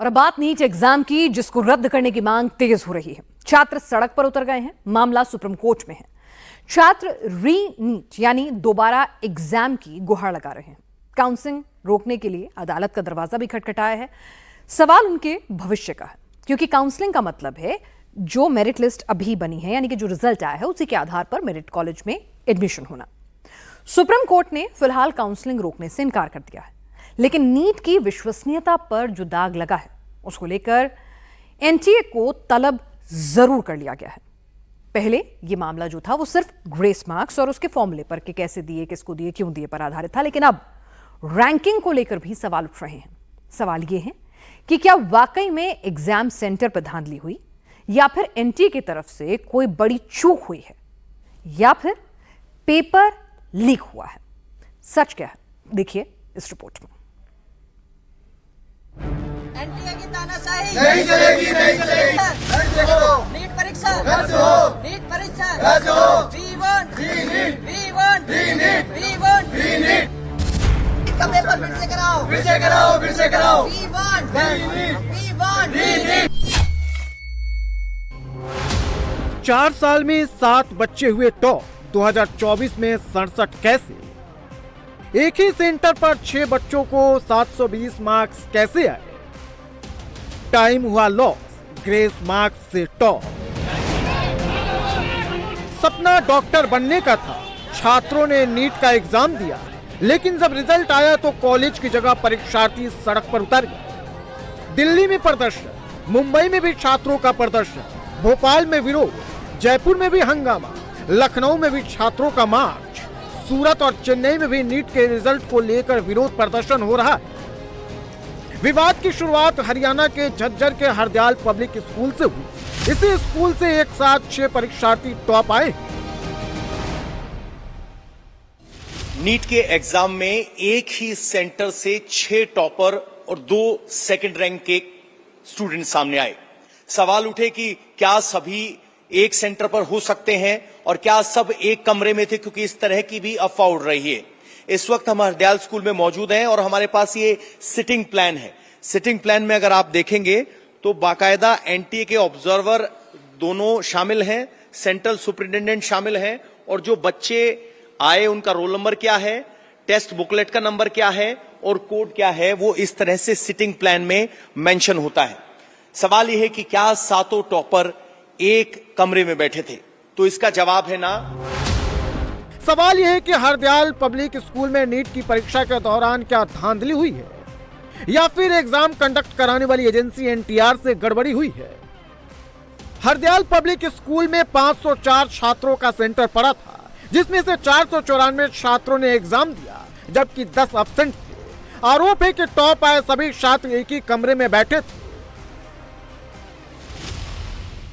और अब बात नीट एग्जाम की, जिसको रद्द करने की मांग तेज हो रही है। छात्र सड़क पर उतर गए हैं। मामला सुप्रीम कोर्ट में है। छात्र री नीट यानी दोबारा एग्जाम की गुहार लगा रहे हैं। काउंसलिंग रोकने के लिए अदालत का दरवाजा भी खटखटाया है। सवाल उनके भविष्य का है, क्योंकि काउंसलिंग का मतलब है जो मेरिट लिस्ट अभी बनी है, यानी कि जो रिजल्ट आया है उसी के आधार पर मेरिट कॉलेज में एडमिशन होना। सुप्रीम कोर्ट ने फिलहाल काउंसलिंग रोकने से इनकार कर दिया है, लेकिन नीट की विश्वसनीयता पर जो दाग लगा है उसको लेकर एनटीए को तलब जरूर कर लिया गया है। पहले ये मामला जो था वो सिर्फ ग्रेस मार्क्स और उसके फॉर्मूले पर कि कैसे दिए, किसको दिए, क्यों दिए पर आधारित था, लेकिन अब रैंकिंग को लेकर भी सवाल उठ रहे हैं। सवाल ये है कि क्या वाकई में एग्जाम सेंटर पर धांधली हुई, या फिर एनटीए की तरफ से कोई बड़ी चूक हुई है, या फिर पेपर लीक हुआ है। सच क्या है, देखिए इस रिपोर्ट में। एनटीए की तानाशाही नहीं चलेगी, नहीं चलेगी। नीट परीक्षा रद्द हो। नीट परीक्षा रद्द हो। We want Free NEET। We want Free NEET। We want Free NEET। का पेपर फिर से कराओ फिर से कराओ, फिर से कराओ। We want Free NEET। We want Free NEET। 4 साल में 7 बच्चे हुए टॉप। 2024 में 67 कैसे? एक ही सेंटर पर 6 बच्चों को 720 मार्क्स कैसे आए? टाइम हुआ लॉस, ग्रेस मार्क्स से टॉप। सपना डॉक्टर बनने का था, छात्रों ने नीट का एग्जाम दिया, लेकिन जब रिजल्ट आया तो कॉलेज की जगह परीक्षार्थी सड़क पर उतर गए। दिल्ली में प्रदर्शन, मुंबई में भी छात्रों का प्रदर्शन, भोपाल में विरोध, जयपुर में भी हंगामा, लखनऊ में भी छात्रों का मार्च, सूरत और चेन्नई में भी नीट के रिजल्ट को लेकर विरोध प्रदर्शन हो रहा है। विवाद की शुरुआत हरियाणा के झज्जर के हरदयाल पब्लिक स्कूल से हुई। इसी स्कूल से एक साथ 6 परीक्षार्थी टॉप आए। नीट के एग्जाम में एक ही सेंटर से 6 टॉपर और 2 सेकंड रैंक के स्टूडेंट सामने आए। सवाल उठे कि क्या सभी एक सेंटर पर हो सकते हैं और क्या सब एक कमरे में थे, क्योंकि इस तरह की भी अफवाह उड़ रही है। इस वक्त हम हरदयाल स्कूल में मौजूद हैं और हमारे पास ये सिटिंग प्लान है। सिटिंग प्लान में अगर आप देखेंगे तो बाकायदा एनटीए के ऑब्जर्वर दोनों शामिल हैं, सेंट्रल सुपरिटेंडेंट शामिल हैं, और जो बच्चे आए उनका रोल नंबर क्या है, टेस्ट बुकलेट का नंबर क्या है और कोड क्या है, वो इस तरह से सिटिंग प्लान में मेंशन होता है। सवाल यह है कि क्या 7 टॉपर एक कमरे में बैठे थे, तो इसका जवाब है ना। सवाल यह है कि हरदयाल पब्लिक स्कूल में नीट की परीक्षा के दौरान क्या धांधली हुई है, या फिर एग्जाम कंडक्ट कराने वाली एजेंसी एनटीआर से गड़बड़ी हुई है। हरदयाल पब्लिक स्कूल में 504 छात्रों का सेंटर पड़ा था, जिसमें से 494 छात्रों ने एग्जाम दिया, जबकि 10 एब्सेंट थे। आरोप है कि टॉप आए सभी छात्र एक ही कमरे में बैठे थे।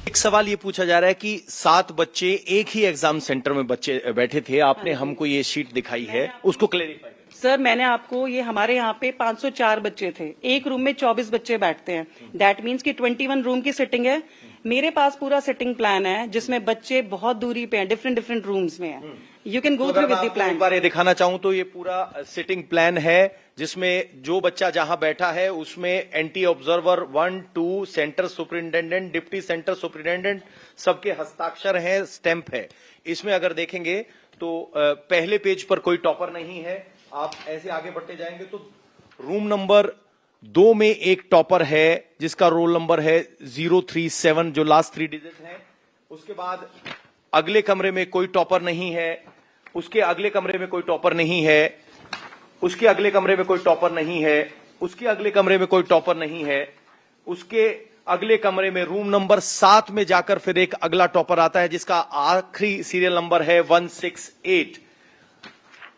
एक सवाल ये पूछा जा रहा है कि 7 बच्चे एक ही एग्जाम सेंटर में बच्चे बैठे थे। आपने हमको ये शीट दिखाई है, उसको क्लेरिफाई। सर, मैंने आपको ये हमारे यहाँ पे 504 बच्चे थे, एक रूम में 24 बच्चे बैठते हैं। दैट मीन्स कि 21 रूम की सिटिंग है। मेरे पास पूरा सिटिंग प्लान है जिसमें बच्चे बहुत दूरी पे हैं, डिफरेंट रूम्स में हैं। You can go through with the plan. एक बार ये दिखाना चाहूं तो ये पूरा सिटिंग प्लान है, जिसमें जो बच्चा जहां बैठा है उसमें anti observer 1, 2, centre superintendent, deputy centre superintendent, सबके हस्ताक्षर हैं, स्टैंप है। इसमें अगर देखेंगे तो पहले पेज पर कोई टॉपर नहीं है। आप ऐसे आगे बढ़ते जाएंगे तो रूम नंबर 2 में एक टॉपर है जिसका रोल नंबर है 037, जो लास्ट 3 डिजिट है। उसके बाद अगले कमरे में कोई टॉपर नहीं है, उसके अगले कमरे में कोई टॉपर नहीं है, उसके अगले कमरे में कोई टॉपर नहीं है, उसके अगले कमरे में कोई टॉपर नहीं है, उसके अगले कमरे में रूम नंबर 7 में जाकर फिर एक अगला टॉपर आता है जिसका आखिरी सीरियल नंबर है 168।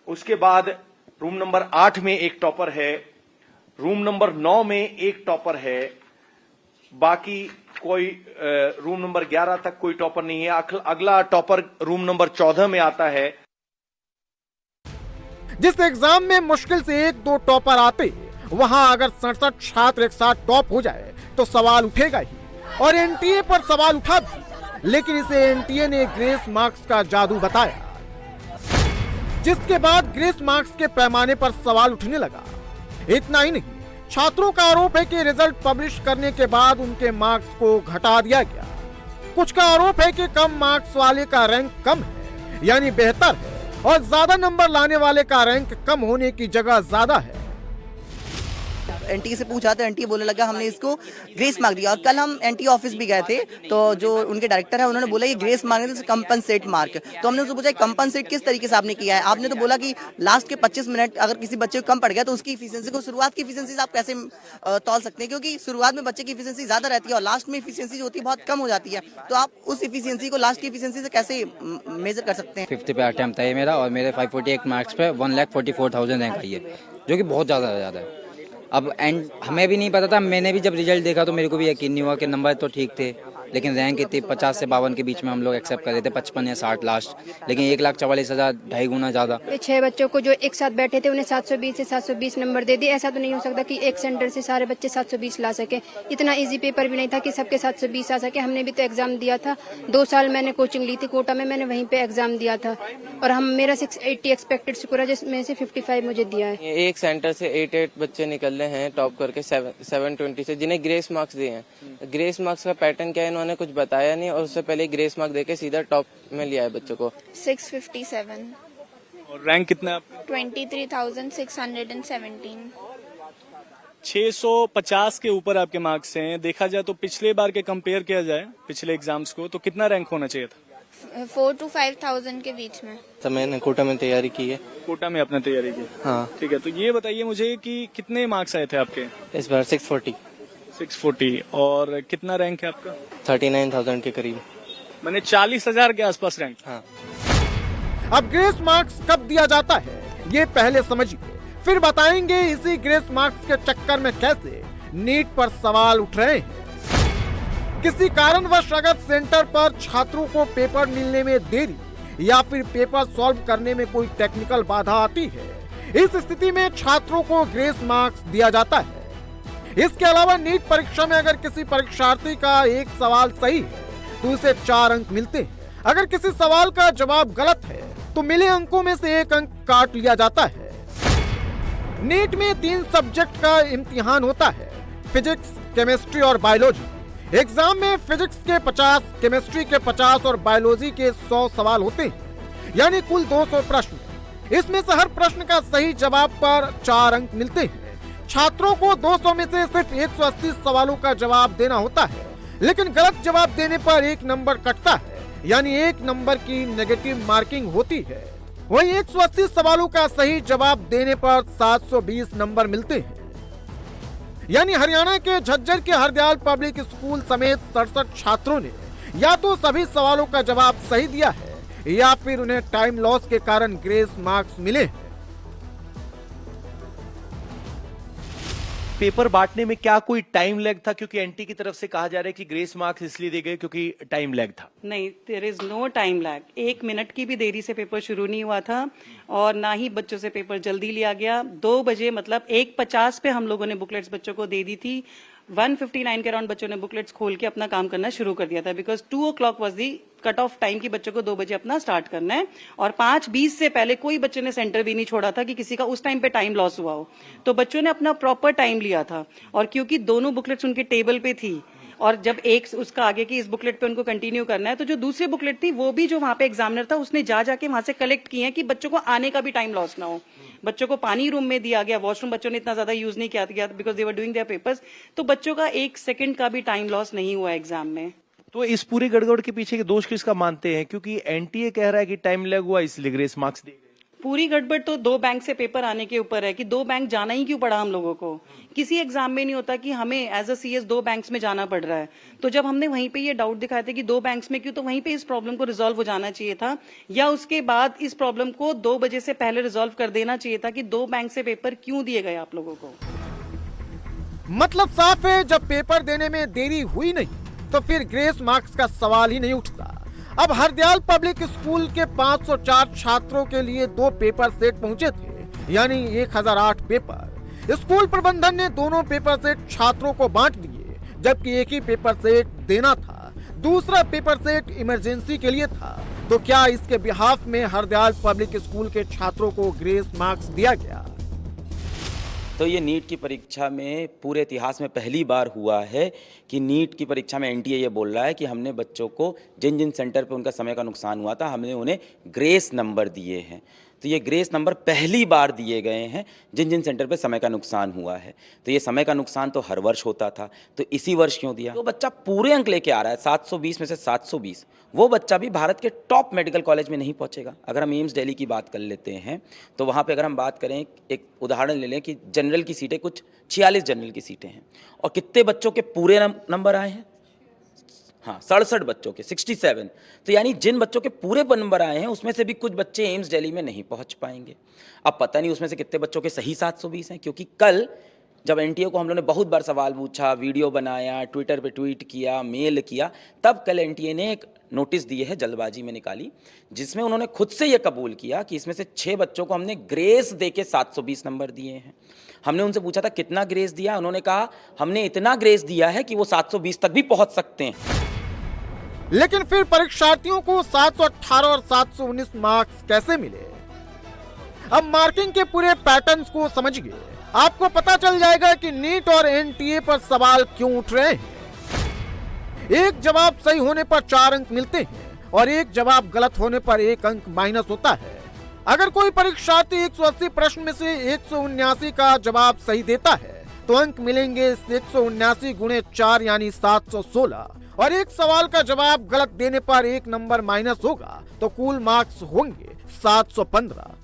उसके बाद रूम नंबर 8 में एक टॉपर है, रूम नंबर 9 में एक टॉपर है, बाकी कोई रूम नंबर 11 तक कोई टॉपर नहीं है। अगला टॉपर रूम नंबर 14 में आता है। जिस एग्जाम में मुश्किल से 1-2 टॉपर आते, वहां अगर 67 छात्र एक साथ टॉप हो जाए तो सवाल उठेगा ही, और एनटीए पर सवाल उठा भी। लेकिन इसे एनटीए ने ग्रेस मार्क्स का जादू बताया, जिसके बाद ग्रेस मार्क्स के पैमाने पर सवाल उठने लगा। इतना ही नहीं, छात्रों का आरोप है कि रिजल्ट पब्लिश करने के बाद उनके मार्क्स को घटा दिया गया। कुछ का आरोप है कि कम मार्क्स वाले का रैंक कम है, यानी बेहतर है, और ज्यादा नंबर लाने वाले का रैंक कम होने की जगह ज्यादा है। एनटी से पूछा तो एनटी बोलने लगा हमने इसको ग्रेस मार्क दिया। और कल हम एनटी ऑफिस भी गए थे, तो जो उनके डायरेक्टर है उन्होंने बोला ये ग्रेस मार्क है, कंपनसेट मार्क। तो हमने उससे पूछा कंपनसेट किस तरीके से आपने किया है। आपने तो बोला कि लास्ट के 25 मिनट अगर किसी बच्चे को कम पड़ गया तो उसकी इफिशिएंसी को, शुरुआत की इफिशिएंसी आप कैसे तौल सकते हैं, क्योंकि शुरुआत में बच्चे की इफिशिएंसी ज्यादा रहती है और लास्ट में इफिशिएंसी जो होती है बहुत कम हो जाती है। तो आप उस इफिशिएंसी को लास्ट की इफिशिएंसी से कैसे मेजर कर सकते हैं। 50 पे अटेम्प्ट है मेरा और मेरे 548 मार्क्स पे 1,44,000 रैंक आई है, जो कि बहुत ज़्यादा है। अब एंड हमें भी नहीं पता था, मैंने भी जब रिजल्ट देखा तो मेरे को भी यकीन नहीं हुआ कि नंबर तो ठीक थे, लेकिन रैंक इतनी 50 से 52 के बीच में हम लोग एक्सेप्ट कर रहे थे, 55 या 60 लास्ट, लेकिन 1,44,000 ढाई गुना ज़्यादा। 6 बच्चों को जो एक साथ बैठे थे उन्हें 720 से 720 नंबर दे दिए। ऐसा तो नहीं हो सकता कि एक सेंटर से सारे बच्चे 720 ला सके। इतना इजी पेपर भी नहीं था कि सबके 720 आ सके। हमने भी तो एग्जाम दिया था, 2 साल मैंने कोचिंग ली थी कोटा में, मैंने वहीं पे एग्जाम दिया था और मेरा 680 एक्सपेक्टेड स्कोर है, जिसमें से 55 मुझे दिया है। एक सेंटर से 88 बच्चे निकल रहे हैं टॉप करके 720 से, जिन्हें ग्रेस मार्क्स दिए हैं। ग्रेस मार्क्स का पैटर्न क्या है इन्होंने कुछ बताया नहीं, और उससे पहले ग्रेस मार्क देके सीधा टॉप में लिया है बच्चों को। 657 और रैंक कितना है? 23,617। 650 के ऊपर आपके मार्क्स हैं। देखा जाए तो पिछले बार के कंपेयर किया जाए पिछले एग्जाम्स को, तो कितना रैंक होना चाहिए था? 4,000 to 5,000 के बीच में। तो मैंने कोटा में तैयारी की है। कोटा में आपने तैयारी की? हाँ। ठीक है, तो ये बताइए मुझे कि कितने मार्क्स आए थे आपके इस बार? 640। और कितना रैंक है आपका? 39,000 के करीब, मैंने 40,000 के आसपास रैंक। हाँ। अब ग्रेस मार्क्स कब दिया जाता है ये पहले समझिए, फिर बताएंगे इसी ग्रेस मार्क्स के चक्कर में कैसे नीट पर सवाल उठ रहे हैं। किसी कारणवश अगर सेंटर पर छात्रों को पेपर मिलने में देरी या फिर पेपर सॉल्व करने में कोई टेक्निकल बाधा आती है, इस स्थिति में छात्रों को ग्रेस मार्क्स दिया जाता है। इसके अलावा नीट परीक्षा में अगर किसी परीक्षार्थी का एक सवाल सही है तो उसे 4 अंक मिलते हैं। अगर किसी सवाल का जवाब गलत है तो मिले अंकों में से 1 अंक काट लिया जाता है। नीट में 3 सब्जेक्ट का इम्तिहान होता है, फिजिक्स, केमिस्ट्री और बायोलॉजी। एग्जाम में फिजिक्स के 50, केमिस्ट्री के 50 और बायोलॉजी के 100 सवाल होते हैं, यानी कुल 200 प्रश्न। इसमें से हर प्रश्न का सही जवाब पर 4 अंक मिलते हैं। छात्रों को 200 में से सिर्फ 180 सवालों का जवाब देना होता है, लेकिन गलत जवाब देने पर 1 नंबर कटता है, यानी 1 नंबर की नेगेटिव मार्किंग होती है। वहीं 180 सवालों का सही जवाब देने पर 720 नंबर मिलते हैं। यानी हरियाणा के झज्जर के हरदयाल पब्लिक स्कूल समेत 67 छात्रों ने या तो सभी सवालों का जवाब सही दिया है या फिर उन्हें टाइम लॉस के कारण ग्रेस मार्क्स मिले हैं। पेपर बांटने में क्या कोई टाइम लैग था? क्योंकि एनटी की तरफ से कहा जा रहा है कि ग्रेस मार्क्स इसलिए दिए गए क्योंकि टाइम लैग था। नहीं, there is no time lag. 1 minute की भी देरी से पेपर शुरू नहीं हुआ था और ना ही बच्चों से पेपर जल्दी लिया गया। 2 बजे मतलब 1:50 पे हम लोगों ने बुकलेट्स बच्चों को दे दी थी। 1:59 के अराउंड बच्चों ने बुकलेट्स खोल के अपना काम करना शुरू कर दिया था, because 2 o'clock was the cut off time की बच्चों को 2 बजे अपना स्टार्ट करना है। और 5:20 से पहले कोई बच्चे ने सेंटर भी नहीं छोड़ा था कि किसी का उस टाइम पे टाइम लॉस हुआ हो। तो बच्चों ने अपना प्रॉपर टाइम लिया था। और क्योंकि दोनों बुकलेट्स उनके टेबल पे थी और जब एक उसका आगे की इस बुकलेट पे उनको कंटिन्यू करना है, तो जो दूसरी बुकलेट थी वो भी जो वहां पे एग्जामिनर था उसने जाके वहां से कलेक्ट किए हैं कि बच्चों को आने का भी टाइम लॉस ना हो। बच्चों को पानी रूम में दिया गया, वॉशरूम बच्चों ने इतना ज्यादा यूज नहीं किया because they were doing their papers. तो बच्चों का 1 सेकंड का भी टाइम लॉस नहीं हुआ एग्जाम में। तो इस पूरी गड़बड़ के पीछे दोष किसका मानते हैं? क्योंकि एनटीए कह रहा है कि टाइम लैग हुआ इसलिए ग्रेस मार्क्स दिए गए। पूरी गड़बड़ तो 2 बैंक से पेपर आने के ऊपर है कि 2 बैंक जाना ही क्यों पड़ा हम लोगों को। किसी एग्जाम में नहीं होता कि हमें एज अ सीएस 2 बैंक्स में जाना पड़ रहा है। तो जब हमने वहीं पे ये डाउट दिखाया था कि 2 बैंक्स में क्यों, तो वहीं पे इस प्रॉब्लम को रिजॉल्व हो जाना चाहिए था, या उसके बाद इस प्रॉब्लम को 2 बजे से पहले रिजॉल्व कर देना चाहिए था कि 2 बैंक से पेपर क्यों दिए गए आप लोगों को। मतलब साफ है, जब पेपर देने में देरी हुई नहीं तो फिर ग्रेस मार्क्स का सवाल ही नहीं उठता। अब हरदयाल पब्लिक स्कूल के 504 छात्रों के लिए 2 पेपर सेट पहुंचे थे, यानी 1008 पेपर। स्कूल प्रबंधन ने दोनों पेपर सेट छात्रों को बांट दिए, जबकि एक ही पेपर सेट देना था, दूसरा पेपर सेट इमरजेंसी के लिए था। तो क्या इसके बिहाफ में हरदयाल पब्लिक स्कूल के छात्रों को ग्रेस मार्क्स दिया गया? तो ये नीट की परीक्षा में पूरे इतिहास में पहली बार हुआ है कि नीट की परीक्षा में एनटीए ये बोल रहा है कि हमने बच्चों को जिन जिन सेंटर पे उनका समय का नुकसान हुआ था हमने उन्हें ग्रेस नंबर दिए हैं। तो ये ग्रेस नंबर पहली बार दिए गए हैं जिन जिन सेंटर पे समय का नुकसान हुआ है। तो ये समय का नुकसान तो हर वर्ष होता था, तो इसी वर्ष क्यों दिया? तो बच्चा पूरे अंक लेके आ रहा है 720 में से 720, वो बच्चा भी भारत के टॉप मेडिकल कॉलेज में नहीं पहुंचेगा। अगर हम एम्स दिल्ली की बात कर लेते हैं तो वहाँ पे अगर हम बात करें, एक उदाहरण ले लें कि जनरल की सीटें कुछ 46 जनरल की सीटें हैं और कितने बच्चों के पूरे नंबर आए हैं? हाँ, 67 बच्चों के 67। तो यानी जिन बच्चों के पूरे नंबर आए हैं उसमें से भी कुछ बच्चे एम्स दिल्ली में नहीं पहुंच पाएंगे। अब पता नहीं उसमें से कितने बच्चों के सही 720 हैं, क्योंकि कल जब एनटीए को हम लोगों ने बहुत बार सवाल पूछा, वीडियो बनाया, ट्विटर पे ट्वीट किया, मेल किया, तब कल एनटीए ने एक नोटिस दिए है, जल्दबाजी में निकाली, जिसमें उन्होंने खुद से ये कबूल किया कि इसमें से 6 बच्चों को हमने ग्रेस देके 720 नंबर दिए हैं। हमने उनसे पूछा था कितना ग्रेस दिया, उन्होंने कहा हमने इतना ग्रेस दिया है कि वो 720 तक भी पहुंच सकते हैं। लेकिन फिर परीक्षार्थियों को 718 और 719 मार्क्स कैसे मिले? अब मार्किंग के पूरे पैटर्न्स को समझिए, आपको पता चल जाएगा कि नीट और एनटीए पर सवाल क्यों उठ रहे हैं। एक जवाब सही होने पर 4 अंक मिलते हैं और एक जवाब गलत होने पर 1 अंक माइनस होता है। अगर कोई परीक्षार्थी 180 प्रश्न में से 179 का जवाब सही देता है तो अंक मिलेंगे 179 गुणे 4 यानी 716, और एक सवाल का जवाब गलत देने पर 1 नंबर माइनस होगा तो कुल मार्क्स होंगे 715।